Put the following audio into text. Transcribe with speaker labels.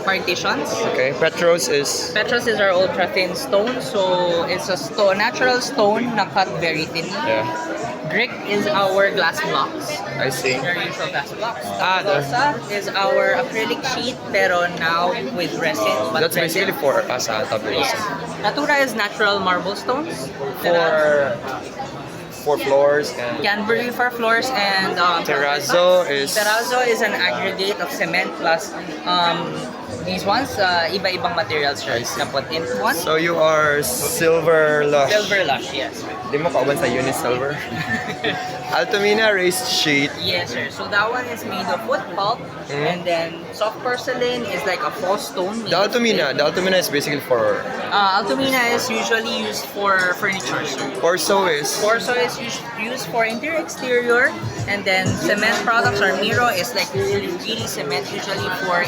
Speaker 1: Partitions.
Speaker 2: Okay, Petros is
Speaker 1: Petros is our ultra thin stone, so it's a stone, natural stone na cut very thin.
Speaker 2: yeah.
Speaker 1: Brick is our glass blocks.
Speaker 2: I see.
Speaker 1: Our usual glass blocks.
Speaker 2: The-
Speaker 1: Rosa is our acrylic sheet, pero now with resin. But
Speaker 2: That's basically
Speaker 1: resin.
Speaker 2: for us tablet.
Speaker 1: Yes. Natura is natural marble stones.
Speaker 2: For floors and
Speaker 1: Canberry for floors and
Speaker 2: Terrazzo is
Speaker 1: Terrazzo is an aggregate of cement plus these ones iba-ibang materials siya na put in one.
Speaker 2: so you are Silver Lush.
Speaker 1: Silver Lush, yes.
Speaker 2: Di mo kauban sa Uni Silver. Altomina raised sheet.
Speaker 1: Yes, sir. So that one is made of wood pulp, and then soft porcelain is like a false stone. made
Speaker 2: The
Speaker 1: of
Speaker 2: Altomina is basically for
Speaker 1: Altomina is usually used for furniture, sir.
Speaker 2: Corso is
Speaker 1: Corso is used for interior exterior, and then cement products or Miro is like really cement, usually for